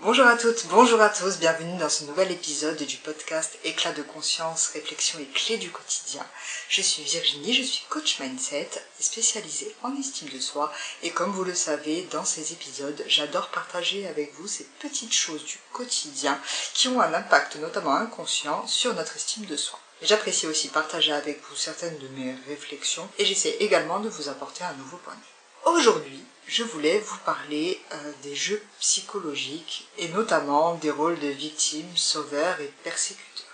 Bonjour à toutes, bonjour à tous, bienvenue dans ce nouvel épisode du podcast Éclat de conscience, réflexion et clés du quotidien. Je suis Virginie, je suis coach mindset, spécialisée en estime de soi et comme vous le savez, dans ces épisodes, j'adore partager avec vous ces petites choses du quotidien qui ont un impact notamment inconscient sur notre estime de soi. J'apprécie aussi partager avec vous certaines de mes réflexions et j'essaie également de vous apporter un nouveau point de vue. Aujourd'hui, je voulais vous parler des jeux psychologiques et notamment des rôles de victime, sauveur et persécuteur.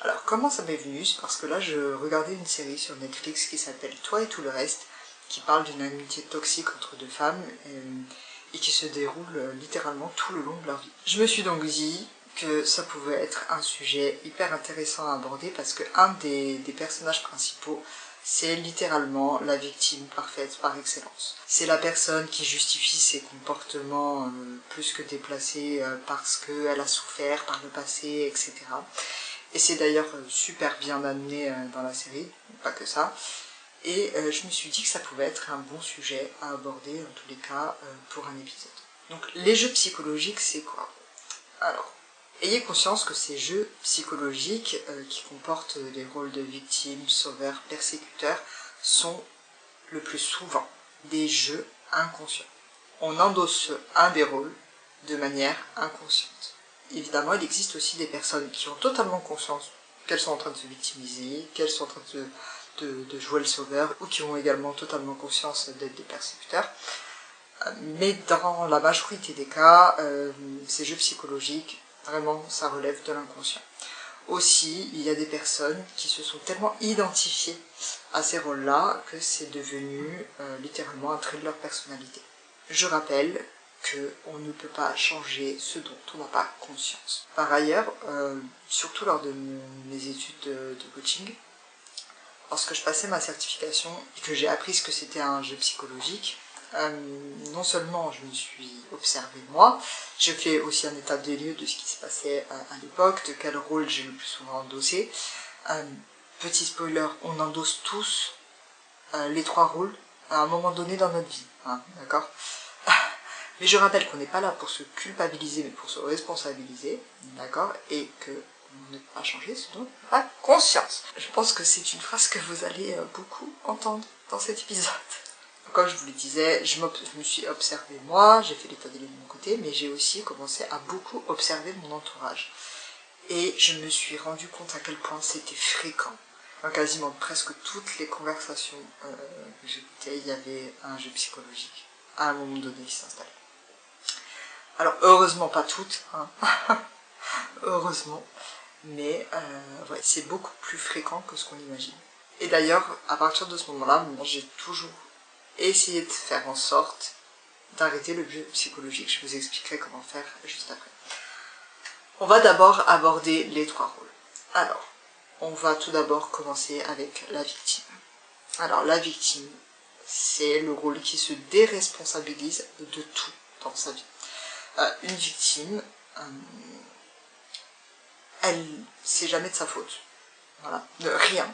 Alors comment ça m'est venu? C'est parce que là je regardais une série sur Netflix qui s'appelle Toi et tout le reste, qui parle d'une amitié toxique entre deux femmes et qui se déroule littéralement tout le long de leur vie. Je me suis donc dit que ça pouvait être un sujet hyper intéressant à aborder parce que un des personnages principaux, c'est littéralement la victime parfaite par excellence. C'est la personne qui justifie ses comportements plus que déplacés parce qu'elle a souffert par le passé, etc. Et c'est d'ailleurs super bien amené dans la série, pas que ça. Et je me suis dit que ça pouvait être un bon sujet à aborder, en tous les cas, pour un épisode. Donc les jeux psychologiques, c'est quoi? Alors, ayez conscience que ces jeux psychologiques qui comportent des rôles de victime, sauveur, persécuteur sont le plus souvent des jeux inconscients. On endosse un des rôles de manière inconsciente. Évidemment, il existe aussi des personnes qui ont totalement conscience qu'elles sont en train de se victimiser, qu'elles sont en train de jouer le sauveur, ou qui ont également totalement conscience d'être des persécuteurs. Mais dans la majorité des cas, ces jeux psychologiques, vraiment, ça relève de l'inconscient. Aussi, il y a des personnes qui se sont tellement identifiées à ces rôles-là que c'est devenu littéralement un trait de leur personnalité. Je rappelle qu'on ne peut pas changer ce dont on n'a pas conscience. Par ailleurs, surtout lors de mes études de coaching, lorsque je passais ma certification et que j'ai appris ce que c'était un jeu psychologique, non seulement je me suis observée moi, j'ai fait aussi un état des lieux de ce qui se passait à l'époque, de quel rôle j'ai le plus souvent endossé. Petit spoiler, on endosse tous les trois rôles à un moment donné dans notre vie, hein, d'accord? Mais je rappelle qu'on n'est pas là pour se culpabiliser, mais pour se responsabiliser, d'accord? Et que on ne peut pas changer ce dont on n'a pas conscience. Je pense que c'est une phrase que vous allez beaucoup entendre dans cet épisode. Comme je vous le disais, je me suis observée moi, j'ai fait l'état des lieux de mon côté, mais j'ai aussi commencé à beaucoup observer mon entourage. Et je me suis rendu compte à quel point c'était fréquent. Dans quasiment presque toutes les conversations que j'écoutais, il y avait un jeu psychologique à un moment donné qui s'installait. Alors heureusement pas toutes, hein. Heureusement, mais ouais, c'est beaucoup plus fréquent que ce qu'on imagine. Et d'ailleurs, à partir de ce moment-là, moi, j'ai toujours essayé de faire en sorte d'arrêter le jeu psychologique. Je vous expliquerai comment faire juste après. On va d'abord aborder les trois rôles. Alors, on va tout d'abord commencer avec la victime. Alors, la victime, c'est le rôle qui se déresponsabilise de tout dans sa vie. Une victime, c'est jamais de sa faute. Voilà, de rien.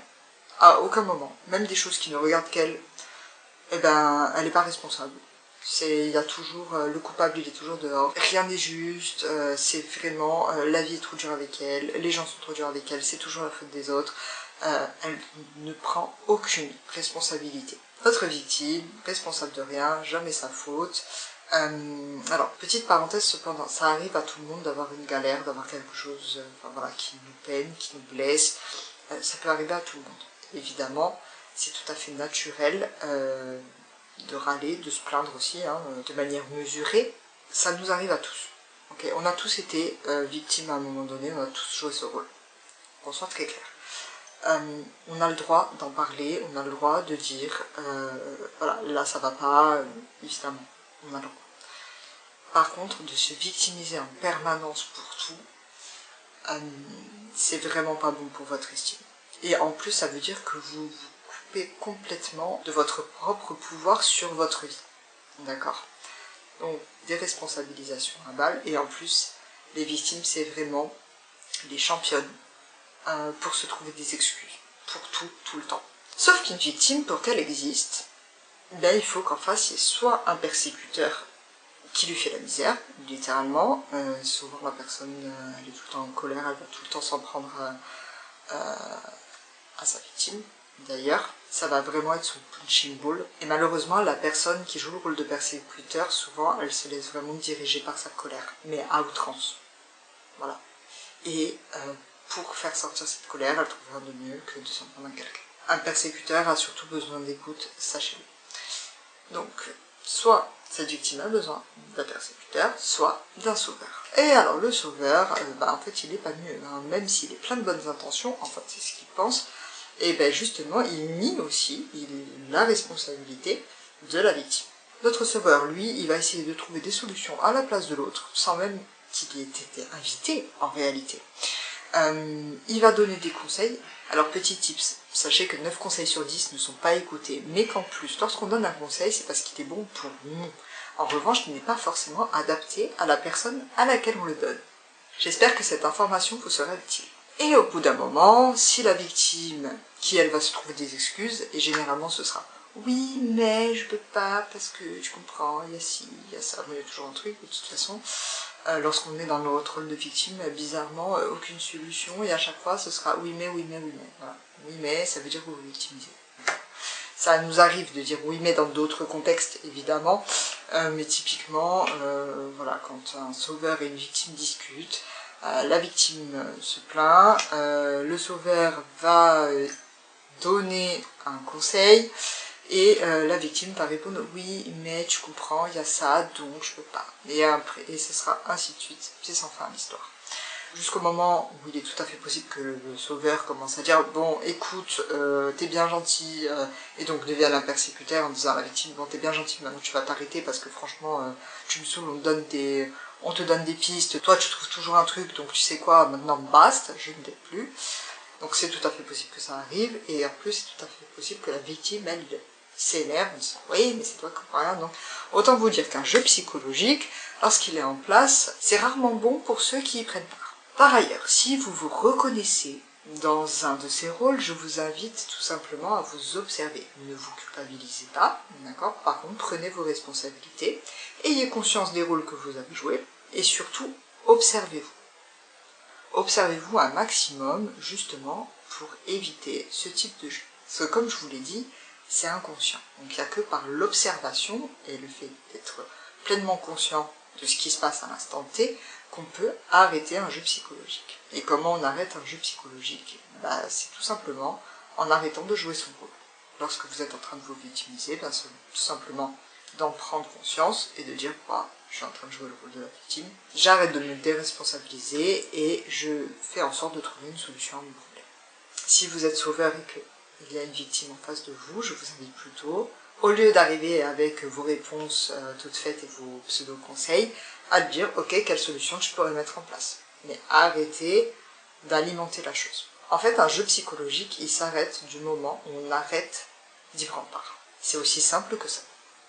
À aucun moment. Même des choses qui ne regardent qu'elle, eh ben, elle n'est pas responsable. Il y a toujours, le coupable il est toujours dehors. Rien n'est juste, c'est vraiment, la vie est trop dure avec elle, les gens sont trop durs avec elle, c'est toujours la faute des autres. Elle ne prend aucune responsabilité. Votre victime, responsable de rien, jamais sa faute. Alors, petite parenthèse cependant, ça arrive à tout le monde d'avoir une galère, d'avoir quelque chose voilà, qui nous peine, qui nous blesse. Ça peut arriver à tout le monde. Évidemment, c'est tout à fait naturel de râler, de se plaindre aussi, hein, de manière mesurée. Ça nous arrive à tous. Okay, on a tous été victimes à un moment donné, on a tous joué ce rôle. Qu'on soit très clair. On a le droit d'en parler, on a le droit de dire voilà, là ça va pas, évidemment, on a le droit. Par contre, de se victimiser en permanence pour tout, c'est vraiment pas bon pour votre estime. Et en plus, ça veut dire que vous vous coupez complètement de votre propre pouvoir sur votre vie. D'accord? Donc, déresponsabilisation à balle. Et en plus, les victimes, c'est vraiment les championnes pour se trouver des excuses. Pour tout, tout le temps. Sauf qu'une victime, pour qu'elle existe, ben, il faut qu'en face, il y ait soit un persécuteur qui lui fait la misère, littéralement. Souvent la personne elle est tout le temps en colère, elle va tout le temps s'en prendre à sa victime. D'ailleurs, ça va vraiment être son punching ball. Et malheureusement, la personne qui joue le rôle de persécuteur, souvent, elle se laisse vraiment diriger par sa colère, mais à outrance. Voilà. Et pour faire sortir cette colère, elle trouve rien de mieux que de s'en prendre à quelqu'un. Un persécuteur a surtout besoin d'écoute, sachez-le. Donc, soit cette victime a besoin d'un persécuteur, soit d'un sauveur. Et alors le sauveur, en fait il est pas mieux, hein. Même s'il est plein de bonnes intentions, en fait c'est ce qu'il pense, et justement il nie aussi la responsabilité de la victime. Notre sauveur, lui, il va essayer de trouver des solutions à la place de l'autre, sans même qu'il ait été invité en réalité. Il va donner des conseils. Alors petit tips, sachez que 9 conseils sur 10 ne sont pas écoutés, mais qu'en plus, lorsqu'on donne un conseil, c'est parce qu'il est bon pour nous. En revanche, il n'est pas forcément adapté à la personne à laquelle on le donne. J'espère que cette information vous sera utile. Et au bout d'un moment, si la victime, qui elle va se trouver des excuses, et généralement ce sera « oui, mais je peux pas, parce que tu comprends, il y a ci, il y a ça », il y a toujours un truc, de toute façon. Lorsqu'on est dans notre rôle de victime, bizarrement, aucune solution, et à chaque fois, ce sera oui mais, oui mais, oui mais. Voilà. Oui mais, ça veut dire que vous vous victimisez. Ça nous arrive de dire oui mais dans d'autres contextes, évidemment, mais typiquement, voilà, quand un sauveur et une victime discutent, la victime se plaint, le sauveur va donner un conseil, et la victime va répondre « oui, mais tu comprends, il y a ça, donc je peux pas ». Et ce sera ainsi de suite, c'est sans fin l'histoire. Jusqu'au moment où il est tout à fait possible que le sauveur commence à dire « bon, écoute, t'es bien gentil », et donc devienne un persécuteur en disant à la victime « bon, t'es bien gentil, maintenant tu vas t'arrêter parce que franchement, tu me saoules, on te donne des pistes, toi tu trouves toujours un truc, donc tu sais quoi, maintenant basta, je ne t'aide plus ». Donc c'est tout à fait possible que ça arrive, et en plus c'est tout à fait possible que la victime, elle, s'énerve, en disant « oui, mais c'est toi qui comprends rien ». Donc autant vous dire qu'un jeu psychologique, lorsqu'il est en place, c'est rarement bon pour ceux qui y prennent part. Par ailleurs, si vous vous reconnaissez dans un de ces rôles, je vous invite tout simplement à vous observer. Ne vous culpabilisez pas, d'accord? Par contre, prenez vos responsabilités, ayez conscience des rôles que vous avez joués, et surtout, observez-vous. Observez-vous un maximum, justement, pour éviter ce type de jeu. Parce que comme je vous l'ai dit, c'est inconscient. Donc il n'y a que par l'observation et le fait d'être pleinement conscient de ce qui se passe à l'instant T qu'on peut arrêter un jeu psychologique. Et comment on arrête un jeu psychologique? C'est tout simplement en arrêtant de jouer son rôle. Lorsque vous êtes en train de vous victimiser, c'est tout simplement d'en prendre conscience et de dire je suis en train de jouer le rôle de la victime, j'arrête de me déresponsabiliser et je fais en sorte de trouver une solution à mon problème. Si vous êtes sauveur et qu'il y a une victime en face de vous, je vous invite plutôt, au lieu d'arriver avec vos réponses toutes faites et vos pseudo-conseils, à dire ok, quelle solution je pourrais mettre en place. Mais arrêtez d'alimenter la chose. En fait, un jeu psychologique, il s'arrête du moment où on arrête d'y prendre part. C'est aussi simple que ça.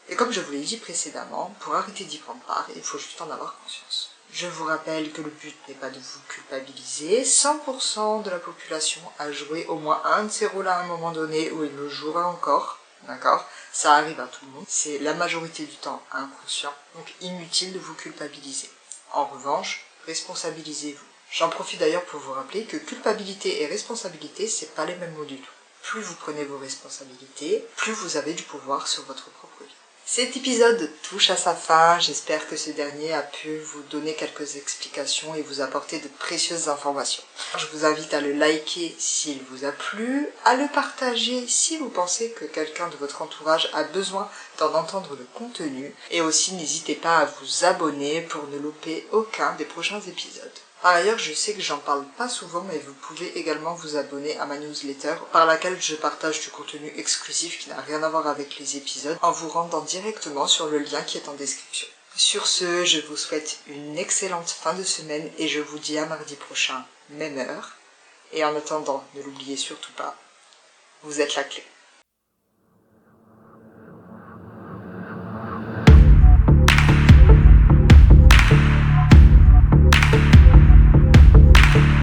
Et comme je vous l'ai dit précédemment, pour arrêter d'y prendre part, il faut juste en avoir conscience. Je vous rappelle que le but n'est pas de vous culpabiliser. 100% de la population a joué au moins un de ces rôles à un moment donné où il le jouera encore. D'accord? Ça arrive à tout le monde. C'est la majorité du temps inconscient. Donc inutile de vous culpabiliser. En revanche, responsabilisez-vous. J'en profite d'ailleurs pour vous rappeler que culpabilité et responsabilité, c'est pas les mêmes mots du tout. Plus vous prenez vos responsabilités, plus vous avez du pouvoir sur votre propre vie. Cet épisode touche à sa fin, j'espère que ce dernier a pu vous donner quelques explications et vous apporter de précieuses informations. Je vous invite à le liker s'il vous a plu, à le partager si vous pensez que quelqu'un de votre entourage a besoin d'en entendre le contenu, et aussi n'hésitez pas à vous abonner pour ne louper aucun des prochains épisodes. Par ailleurs, je sais que j'en parle pas souvent, mais vous pouvez également vous abonner à ma newsletter, par laquelle je partage du contenu exclusif qui n'a rien à voir avec les épisodes, en vous rendant directement sur le lien qui est en description. Sur ce, je vous souhaite une excellente fin de semaine et je vous dis à mardi prochain, même heure. Et en attendant, ne l'oubliez surtout pas, vous êtes la clé.